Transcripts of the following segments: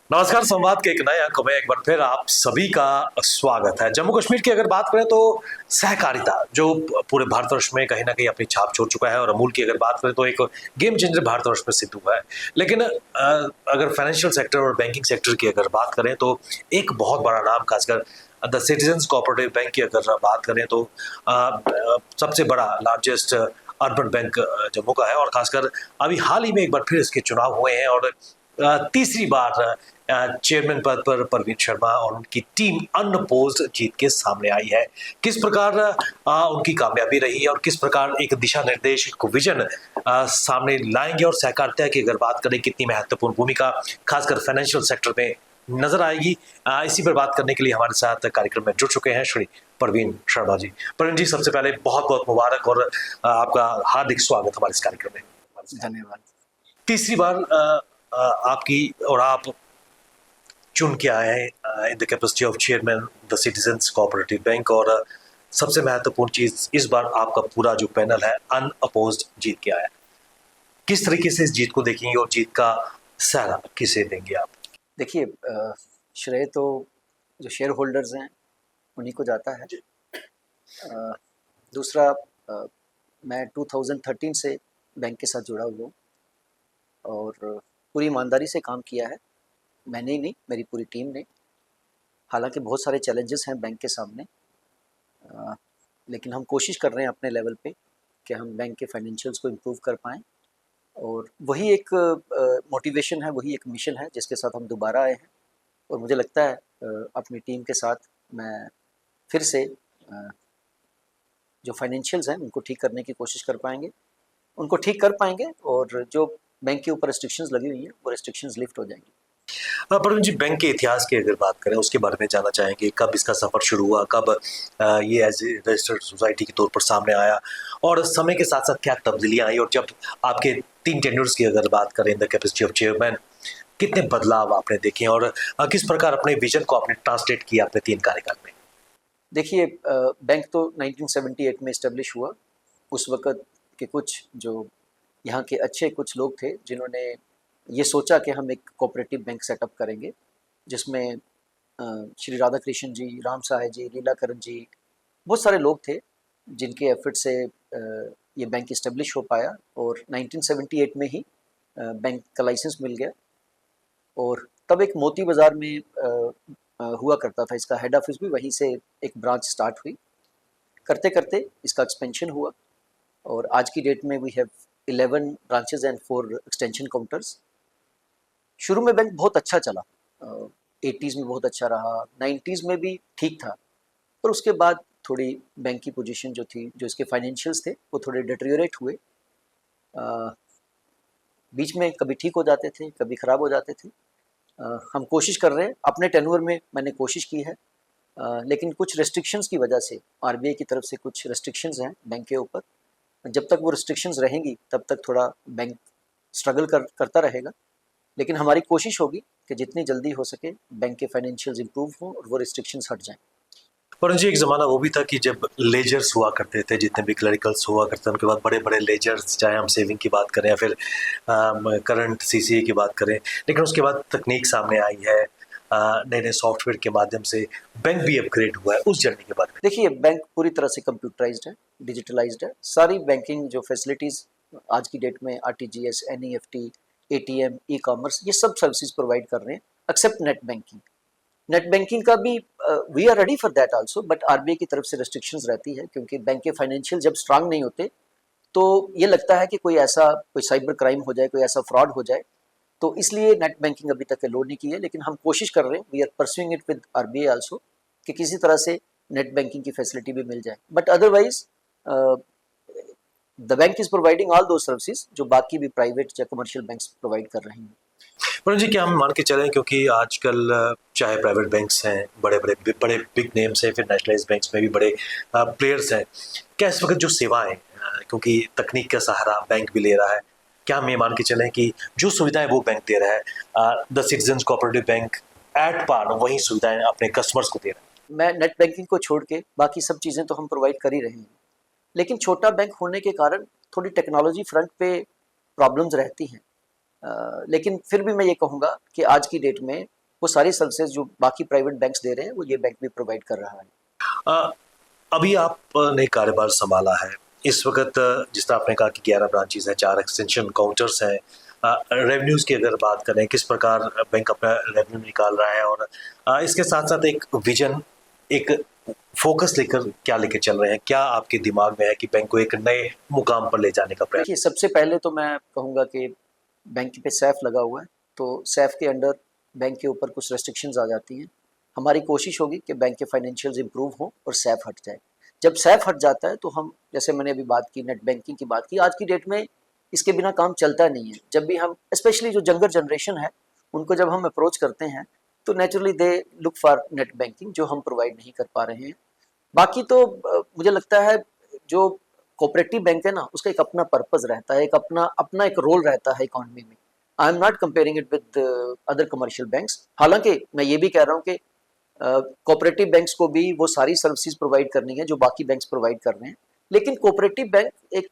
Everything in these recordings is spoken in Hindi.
नमस्कार। संवाद के एक नए अंक में एक बार फिर आप सभी का स्वागत है। जम्मू कश्मीर की अगर बात करें तो सहकारिता जो पूरे भारतवर्ष में कहीं ना कहीं अपनी छाप छोड़ चुका है, और अमूल की अगर बात करें तो एक गेम चेंजर भारतवर्ष में सिद्ध हुआ है। लेकिन अगर फाइनेंशियल सेक्टर और बैंकिंग सेक्टर की अगर बात करें तो एक बहुत बड़ा नाम, खासकर द सिटीजन्स कोऑपरेटिव बैंक की अगर बात करें तो सबसे बड़ा लार्जेस्ट अर्बन बैंक जम्मू का है, और खासकर अभी हाल ही में एक बार फिर इसके चुनाव हुए हैं, और तीसरी बार चेयरमैन पद पर परवीन शर्मा और उनकी टीम अनअपोज्ड जीत के सामने आई है। किस प्रकार उनकी कामयाबी रही और किस प्रकार एक दिशा निर्देश, एक विजन सामने लाएंगे, और सहकारिता की अगर बात करें कितनी महत्वपूर्ण भूमिका खासकर फाइनेंशियल सेक्टर में नजर आएगी, इसी पर बात करने के लिए हमारे साथ कार्यक्रम में जुड़ चुके हैं श्री परवीन शर्मा जी। परवीन जी, सबसे पहले बहुत बहुत मुबारक और आपका हार्दिक स्वागत हमारे इस कार्यक्रम में। धन्यवाद। तीसरी बार आपकी और आप चुन के आए हैं इन the capacity of chairman the citizens cooperative bank, और सबसे महत्वपूर्ण चीज इस बार आपका पूरा जो पैनल है अनअपोज्ड जीत के आया। किस तरीके से इस जीत को देखेंगे और जीत का सहरा किसे देंगे आप? देखिए, श्रेय तो जो शेयर होल्डर्स हैं उन्हीं को जाता है। दूसरा, मैं 2013 से बैंक के साथ जुड़ा हुआ हूँ और पूरी ईमानदारी से काम किया है। मैंने ही नहीं, मेरी पूरी टीम ने। हालांकि बहुत सारे चैलेंजेस हैं बैंक के सामने, लेकिन हम कोशिश कर रहे हैं अपने लेवल पे कि हम बैंक के फाइनेंशियल्स को इम्प्रूव कर पाएँ, और वही एक मोटिवेशन है, वही एक मिशन है जिसके साथ हम दोबारा आए हैं। और मुझे लगता है अपनी टीम के साथ मैं फिर से जो फाइनेंशियल्स हैं उनको ठीक करने की कोशिश कर पाएंगे, उनको ठीक कर पाएंगे, और जो बैंक के ऊपर रिस्ट्रिक्शंस लगी हुई हैं वो रिस्ट्रिक्शंस लिफ्ट हो जाएंगी। परवीन जी, बैंक के इतिहास की अगर बात करें उसके बारे में जानना चाहेंगे। कब इसका सफर शुरू हुआ, कब ये एज ए रजिस्टर्ड सोसाइटी के तौर पर सामने आया, और समय के साथ साथ क्या तब्दीलियां आई, और जब आपके 3 टेन्योर्स की अगर बात करें इन द कैपेसिटी ऑफ चेयरमैन, कितने बदलाव आपने देखे और किस प्रकार अपने विजन को आपने ट्रांसलेट किया अपने 3 कार्यकाल में? देखिए, बैंक तो 1978 में इस्टेब्लिश हुआ। उस वक़्त के कुछ जो यहाँ के अच्छे कुछ लोग थे जिन्होंने ये सोचा कि हम एक कोऑपरेटिव बैंक सेटअप करेंगे, जिसमें श्री राधा कृष्ण जी, राम सहाय जी, लीलाकरण जी, बहुत सारे लोग थे जिनके एफर्ट से ये बैंक इस्टेब्लिश हो पाया। और 1978 में ही बैंक का लाइसेंस मिल गया, और तब एक मोती बाज़ार में हुआ करता था। इसका हेड ऑफिस भी वहीं से एक ब्रांच स्टार्ट हुई। करते करते इसका एक्सपेंशन हुआ, और आज की डेट में we have 11 branches and 4 extension counters. शुरू में बैंक बहुत अच्छा चला, 80s में बहुत अच्छा रहा, 90s में भी ठीक था, पर उसके बाद थोड़ी बैंक की पोजीशन जो थी, जो इसके फाइनेंशियल्स थे, वो थोड़े डिटेरियोरेट हुए। बीच में कभी ठीक हो जाते थे, कभी ख़राब हो जाते थे। हम कोशिश कर रहे हैं, अपने टेन्योर में मैंने कोशिश की है, लेकिन कुछ रेस्ट्रिक्शंस की वजह से, आरबीआई की तरफ से कुछ रेस्ट्रिक्शंस हैं बैंक के ऊपर। जब तक वो रेस्ट्रिक्शंस रहेंगी तब तक थोड़ा बैंक स्ट्रगल करता रहेगा, लेकिन हमारी कोशिश होगी कि जितनी जल्दी हो सके बैंक के फाइनेंशियल्स इंप्रूव हों और वो रेस्ट्रिक्शंस हट जाएं। पर जी, एक ज़माना वो भी था कि जब लेजर्स हुआ करते थे, जितने भी क्लरिकल्स हुआ करते थे, उनके बाद बड़े बड़े लेजर्स, चाहे हम सेविंग की बात करें या फिर करंट सीसीए की बात करें। लेकिन उसके बाद तकनीक सामने आई है, नए नए सॉफ्टवेयर के माध्यम से बैंक भी अपग्रेड हुआ है। उस जर्नी के बारे में देखिए, बैंक पूरी तरह से कंप्यूटराइज्ड है, डिजिटलाइज्ड है। सारी बैंकिंग जो फैसिलिटीज़ आज की डेट में RTGS, NEFT, ATM, e commerce, ये सब सर्विसेज प्रोवाइड कर रहे हैं, except net banking. Net banking का भी we are ready for that also, but RBI की तरफ से रेस्ट्रिक्शंस रहती है, क्योंकि बैंक के फाइनेंशियल जब स्ट्रांग नहीं होते तो ये लगता है कि कोई साइबर क्राइम हो जाए, कोई ऐसा फ्रॉड हो जाए, तो इसलिए नेट बैंकिंग अभी तक अलाउ नहीं की है। लेकिन हम कोशिश कर रहे हैं, we are pursuing it with RBI also, कि किसी तरह से नेट बैंकिंग की फैसिलिटी भी मिल जाए। But otherwise the bank is providing all दो सर्विसेज जो बाकी भी प्राइवेट या कमर्शियल बैंक्स प्रोवाइड कर रहे हैं। पर जी, क्या हम मान के चलें, क्योंकि आजकल चाहे प्राइवेट बैंक्स हैं, बड़े बड़े बिग नेम्स हैं, फिर नेशनलाइज बैंक्स में भी बड़े प्लेयर्स हैं, क्या इस वक्त जो सेवाएं, क्योंकि तकनीक का सहारा बैंक भी ले रहा है, क्या हम ये मान के चलें कि जो सुविधाएं वो बैंक दे रहा है, the citizens cooperative Bank at par वही सुविधाएं अपने कस्टमर्स को दे रहा है? मैं नेट बैंकिंग को छोड़ के बाकी सब चीज़ें तो हम प्रोवाइड कर ही रहे हैं, लेकिन छोटा बैंक होने के कारण थोड़ी टेक्नोलॉजी फ्रंट पे प्रॉब्लम्स रहती हैं। लेकिन फिर भी मैं ये कहूँगा कि आज की डेट में वो सारी सर्विसेज जो बाकी प्राइवेट बैंक्स दे रहे हैं वो ये बैंक भी प्रोवाइड कर रहा है। अ, अभी आपने कार्यभार संभाला है इस वक्त, जिस तरह आपने कहा कि 11 ब्रांचेस हैं, 4 एक्सटेंशन काउंटर्स हैं, रेवेन्यूज की अगर बात करें किस प्रकार बैंक अपना रेवेन्यू निकाल रहा है, और इसके साथ साथ एक विजन, एक फोकस लेकर क्या लेकर चल रहे हैं, क्या आपके दिमाग में है कि बैंक को एक नए मुकाम पर ले जाने का प्रयास? देखिए, सबसे पहले तो मैं कहूँगा कि बैंक पे सैफ लगा हुआ है, तो सैफ के अंडर बैंक के ऊपर कुछ रेस्ट्रिक्शंस आ जाती हैं। हमारी कोशिश होगी कि बैंक के फाइनेंशियल्स इंप्रूव हों और सैफ हट जाए। जब सैफ हट जाता है तो हम, जैसे मैंने अभी बात की, नेट बैंकिंग की बात की, आज की डेट में इसके बिना काम चलता नहीं है। जब भी हम, स्पेशली जो यंगर जनरेशन है, उनको जब हम अप्रोच करते हैं तो naturally they look for net banking, जो हम प्रोवाइड नहीं कर पा रहे हैं। बाकी तो मुझे लगता है जो कोऑपरेटिव बैंक है ना, उसका एक अपना पर्पस रहता है, एक अपना एक रोल रहता है इकोनॉमी में। I am not comparing it with other commercial banks. हालांकि मैं ये भी कह रहा हूँ कि कोऑपरेटिव बैंक्स को भी वो सारी सर्विसेज प्रोवाइड करनी है जो बाकी बैंक्स प्रोवाइड कर रहे हैं, लेकिन कोऑपरेटिव बैंक, एक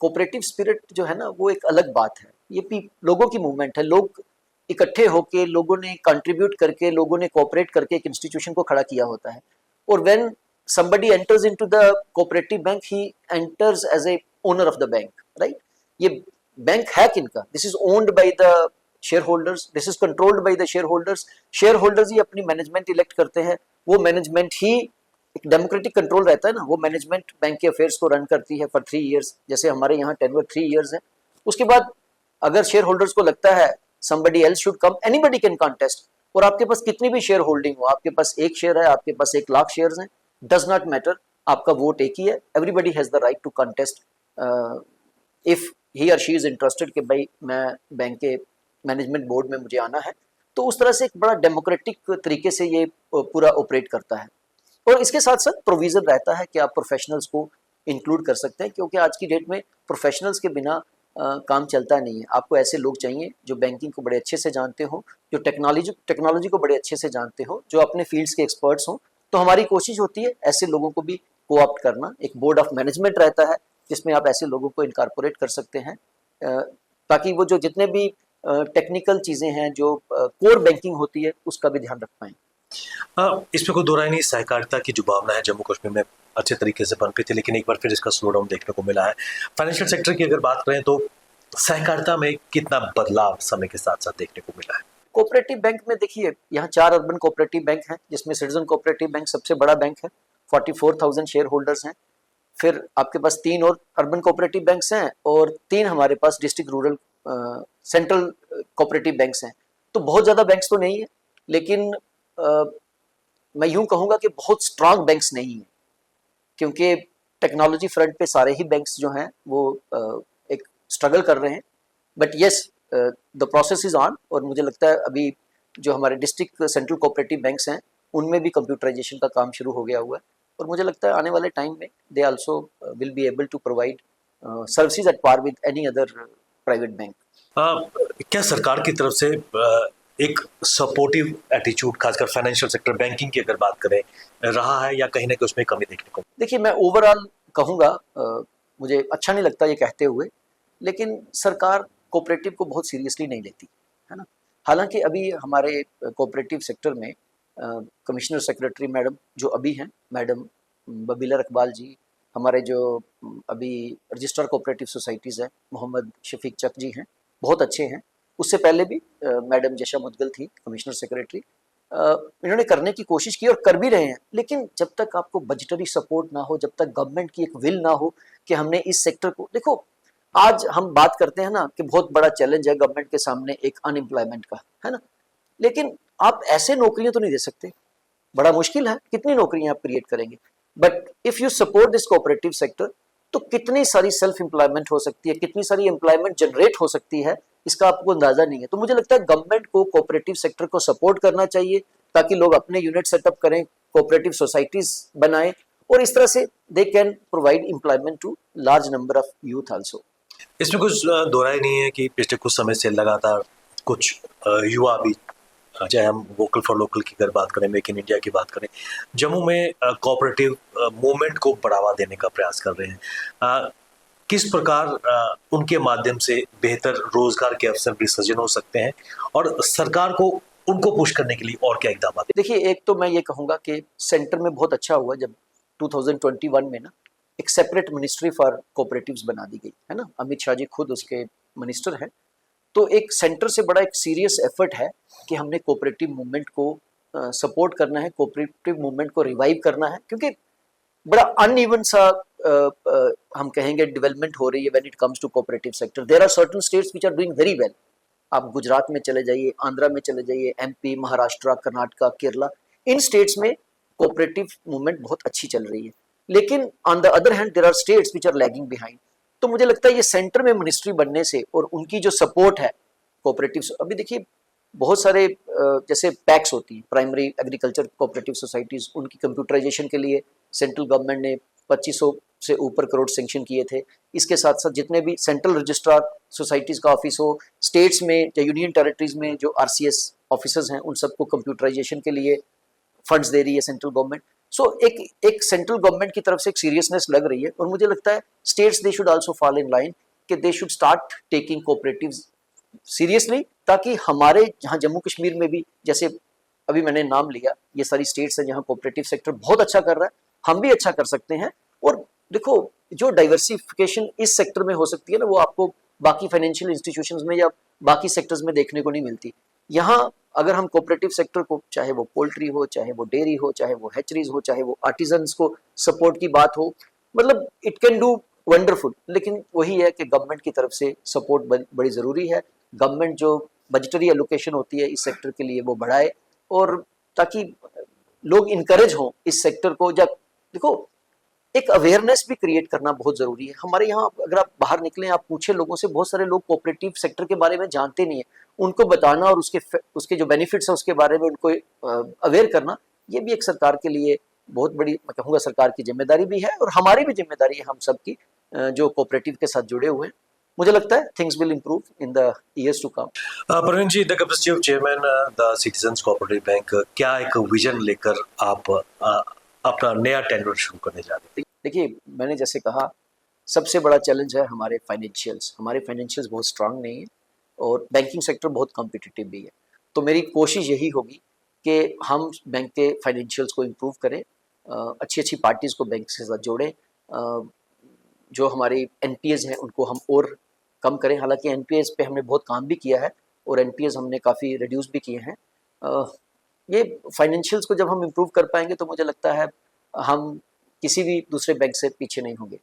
कोऑपरेटिव स्पिरिट जो है ना, वो एक अलग बात है। ये लोगों की मूवमेंट है, लोग इकट्ठे होके, लोगों ने कंट्रीब्यूट करके, लोगों ने कोऑपरेट करके एक इंस्टीट्यूशन को खड़ा किया होता है। और when somebody enters into the cooperative bank, he enters as a owner of the bank, right? ये बैंक है किनका? This is owned by the shareholders, this is controlled by the shareholders. shareholders ही अपनी मैनेजमेंट इलेक्ट करते हैं, वो मैनेजमेंट ही, एक डेमोक्रेटिक कंट्रोल रहता है ना, वो मैनेजमेंट बैंक के अफेयर्स को रन करती है फॉर 3 years, जैसे हमारे यहाँ टेन्योर 3 years है। उसके बाद अगर शेयर होल्डर्स को लगता है somebody else should come, anybody can contest, और आपके पास कितनी भी शेयर होल्डिंग हो, आपके पास 1 शेयर है, आपके पास 1 लाख शेयर्स हैं, does not matter, आपका वोट एक ही है। everybody has the right to contest if he or she is interested कि भाई मैं बैंक के मैनेजमेंट बोर्ड में मुझे आना है। तो उस तरह से एक बड़ा डेमोक्रेटिक तरीके से ये पूरा ऑपरेट करता है। और इसके साथ साथ प्रोविजन रहता है कि आप प्रोफेशनल्स को इंक्लूड कर सकते हैं, क्योंकि आज की डेट में प्रोफेशनल्स के बिना काम चलता नहीं है। आपको ऐसे लोग चाहिए जो बैंकिंग को बड़े अच्छे से जानते हो, जो टेक्नोलॉजी को बड़े अच्छे से जानते हो, जो अपने फील्ड्स के एक्सपर्ट्स हों। तो हमारी कोशिश होती है ऐसे लोगों को भी कोऑप्ट करना। एक बोर्ड ऑफ मैनेजमेंट रहता है जिसमें आप ऐसे लोगों को इनकॉर्पोरेट कर सकते हैं, ताकि वो जो जितने भी टेक्निकल चीज़ें हैं, जो कोर बैंकिंग होती है, उसका भी ध्यान रख पाएँ। इसमें कोई दो राय नहीं, सहकारिता की जो भावना है जम्मू कश्मीर में अच्छे तरीके से पनपी थी, लेकिन एक बार फिर इसका स्लो डाउन देखने को मिला है। फाइनेंशियल सेक्टर की अगर बात करें तो सहकारिता में कितना बदलाव समय के साथ साथ देखने को मिला है? कोऑपरेटिव बैंक में देखिए, यहाँ 4 अर्बन कोऑपरेटिव बैंक हैं, जिसमें सिटीजन कोऑपरेटिव बैंक सबसे बड़ा बैंक है, 44,000 शेयर होल्डर्स हैं। फिर आपके पास 3 और अर्बन कोऑपरेटिव बैंक्स हैं और 3 हमारे पास district rural central cooperative banks हैं। तो बहुत ज़्यादा बैंक्स तो नहीं है, लेकिन मैं यूँ कहूँगा कि बहुत स्ट्रांग बैंक्स नहीं हैं, क्योंकि टेक्नोलॉजी फ्रंट पे सारे ही बैंक्स जो हैं वो एक स्ट्रगल कर रहे हैं। But yes, the process is on, और मुझे लगता है अभी जो हमारे डिस्ट्रिक्ट सेंट्रल कोऑपरेटिव बैंक्स हैं उनमें भी कंप्यूटराइजेशन का काम शुरू हो गया हुआ है, और मुझे लगता है आने वाले टाइम में they also will be able to provide services at par with any other private bank. क्या सरकार की तरफ से एक सपोर्टिव एटीट्यूड, खासकर फाइनेंशियल सेक्टर बैंकिंग की अगर बात करें, रहा है, या कहीं ना कहीं उसमें कमी देखने को? देखिए, मैं ओवरऑल कहूँगा, मुझे अच्छा नहीं लगता ये कहते हुए, लेकिन सरकार कोऑपरेटिव को बहुत सीरियसली नहीं लेती है ना। हालांकि अभी हमारे कोऑपरेटिव सेक्टर में कमिश्नर सेक्रेटरी मैडम जो अभी हैं, मैडम बबीला रकबाल जी, हमारे जो अभी रजिस्ट्रार कोऑपरेटिव सोसाइटीज़ है मोहम्मद शफीक चक जी हैं, बहुत अच्छे हैं। उससे पहले भी मैडम जशा मुदगल थी कमिश्नर सेक्रेटरी। इन्होंने करने की कोशिश की और कर भी रहे हैं, लेकिन जब तक आपको बजटरी सपोर्ट ना हो, जब तक गवर्नमेंट की एक विल ना हो कि हमने इस सेक्टर को, देखो आज हम बात करते हैं ना कि बहुत बड़ा चैलेंज है गवर्नमेंट के सामने एक अनएम्प्लॉयमेंट का, है ना, लेकिन आप ऐसे नौकरियां तो नहीं दे सकते, बड़ा मुश्किल है, कितनी नौकरियां आप क्रिएट करेंगे। But if you support this cooperative sector, तो कितनी सारी सेल्फ एम्प्लॉयमेंट हो सकती है, कितनी सारी एम्प्लॉयमेंट जनरेट हो सकती है, इसका आपको अंदाजा नहीं है। तो मुझे लगता है गवर्नमेंट को कोऑपरेटिव सेक्टर को सपोर्ट करना चाहिए, ताकि लोग अपने यूनिट सेटअप करें, कोऑपरेटिव सोसाइटीज बनाएं, और इस तरह से they can provide employment to large number of youth also. इसमें कुछ दो राय नहीं है कि पिछले कुछ समय से लगातार कुछ युवा भी, चाहे हम वोकल फॉर लोकल की अगर बात करें, मेक इन इंडिया की बात करें, जम्मू में कोऑपरेटिव मूवमेंट को बढ़ावा देने का प्रयास कर रहे हैं। किस प्रकार उनके माध्यम से बेहतर रोजगार के अवसर भी सृजन हो सकते हैं, और सरकार को उनको पुश करने के लिए और क्या इकदाम? देखिए, एक तो मैं ये कहूँगा कि सेंटर में बहुत अच्छा हुआ जब 2021 में ना एक सेपरेट मिनिस्ट्री फॉर कोऑपरेटिव्स बना दी गई है ना। अमित शाह जी खुद उसके मिनिस्टर हैं। तो एक सेंटर से बड़ा एक सीरियस एफर्ट है कि हमने कोऑपरेटिव मूवमेंट को सपोर्ट करना है, कोऑपरेटिव मूवमेंट को रिवाइव करना है, क्योंकि बड़ा अनइवन सा हम कहेंगे डेवलपमेंट हो रही है when it comes to cooperative sector. There are certain states which are doing very well. आप गुजरात में चले जाइए, आंध्रा में चले जाइए, एमपी, महाराष्ट्र, कर्नाटका, केरला, इन स्टेट्स में कोऑपरेटिव मूवमेंट बहुत अच्छी चल रही है। लेकिन on the other hand there are states which are lagging behind. तो मुझे लगता है ये सेंटर में मिनिस्ट्री बनने से और उनकी जो सपोर्ट है कोऑपरेटिव, अभी देखिए बहुत सारे जैसे पैक्स होती हैं, प्राइमरी एग्रीकल्चर कोऑपरेटिव सोसाइटीज, उनकी कंप्यूटराइजेशन के लिए सेंट्रल गवर्नमेंट ने 2500 से ऊपर करोड़ सेंक्शन किए थे। इसके साथ साथ जितने भी सेंट्रल रजिस्ट्रार सोसाइटीज का ऑफिस हो, स्टेट्स में या यूनियन टेरिटरीज में जो आरसीएस ऑफिसर्स हैं, उन सबको कंप्यूटराइजेशन के लिए फंड्स दे रही है सेंट्रल गवर्नमेंट। सो एक सेंट्रल गवर्नमेंट की तरफ से एक सीरियसनेस लग रही है, और मुझे लगता है states they should also follow in line कि they should start taking cooperatives seriously, ताकि हमारे यहाँ जम्मू कश्मीर में भी, जैसे अभी मैंने नाम लिया, ये सारी स्टेट्स हैं जहाँ कोऑपरेटिव सेक्टर बहुत अच्छा कर रहा है, हम भी अच्छा कर सकते हैं। और देखो, जो डाइवर्सिफिकेशन इस सेक्टर में हो सकती है ना, वो आपको बाकी फाइनेंशियल इंस्टीट्यूशंस में या बाकी सेक्टर्स में देखने को नहीं मिलती। यहाँ अगर हम कोऑपरेटिव सेक्टर को, चाहे वो पोल्ट्री हो, चाहे वो डेयरी हो, चाहे वो हैचरीज हो, चाहे वो आर्टिजन्स को सपोर्ट की बात हो, मतलब इट कैन डू वंडरफुल। लेकिन वही है कि गवर्नमेंट की तरफ से सपोर्ट बड़ी ज़रूरी है। गवर्नमेंट जो बजटरी एलोकेशन होती है इस सेक्टर के लिए वो बढ़ाए, और ताकि लोग इनकरेज हों इस सेक्टर को। जब देखो, एक अवेयरनेस भी क्रिएट करना बहुत ज़रूरी है। हमारे यहाँ अगर आप बाहर निकलें, आप पूछे लोगों से, बहुत सारे लोग कोऑपरेटिव सेक्टर के बारे में जानते नहीं है। उनको बताना और उसके जो बेनिफिट्स हैं उसके बारे में उनको अवेयर करना, ये भी एक सरकार के लिए बहुत बड़ी, मैं कहूँगा सरकार की जिम्मेदारी भी है, और हमारी भी जिम्मेदारी है, हम सब की, जो कोऑपरेटिव के साथ जुड़े हुए हैं। मुझे लगता है things will improve in the years to come. Praveen ji, the capacity of chairman the citizens cooperative Bank, क्या एक विजन लेकर आप अपना नया टेन्योर शुरू करने जा रहे हैं? देखिए, मैंने जैसे कहा, सबसे बड़ा चैलेंज है हमारे फाइनेंशियल्स बहुत स्ट्रांग नहीं है, और बैंकिंग सेक्टर बहुत कॉम्पिटिटिव भी है। तो मेरी कोशिश यही होगी कि हम बैंक के फाइनेंशियल्स को इम्प्रूव करें, अच्छी अच्छी पार्टीज़ को बैंक के साथ जोड़ें, जो हमारी एनपीएस हैं उनको हम और कम करें। हालांकि एनपीएस पे हमने बहुत काम भी किया है, और एनपीएस हमने काफ़ी रिड्यूस भी किए हैं। ये फाइनेंशियल्स को जब हम इम्प्रूव कर पाएंगे तो मुझे लगता है हम किसी भी दूसरे बैंक से पीछे नहीं होंगे।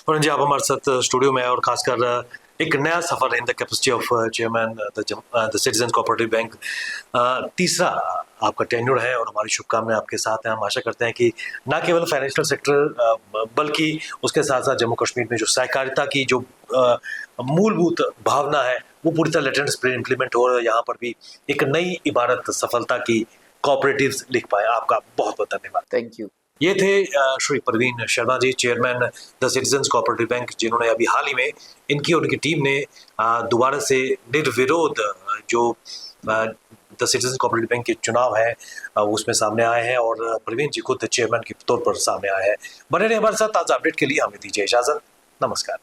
प्रवीण जी, आप हमारे साथ स्टूडियो में, और खासकर एक नया सफर in the capacity of chairman the citizens cooperative bank, तीसरा आपका टेन्योर है, और हमारी शुभकामनाएं आपके साथ हैं। हम आशा करते हैं कि न केवल फाइनेंशियल सेक्टर बल्कि उसके साथ साथ जम्मू कश्मीर में जो सहकारिता की जो मूलभूत भावना है वो पूरी तरह लेटेंट इम्प्लीमेंट हो, और यहाँ पर भी एक नई इबारत सफलता की कोऑपरेटिव्स लिख पाए। आपका बहुत बहुत धन्यवाद। Thank you. ये थे Shri Praveen Sharma ji, chairman the citizens cooperative bank, जिन्होंने अभी हाल ही में इनकी और उनकी टीम ने दोबारा से निर्विरोध जो द सिटीजन्स कोऑपरेटिव बैंक के चुनाव है उसमें सामने आए हैं, और प्रवीण जी खुद चेयरमैन के तौर पर सामने आए हैं। बने रहे हमारे साथ। ताज़ा अपडेट के लिए हमें दीजिए इजाज़त। नमस्कार।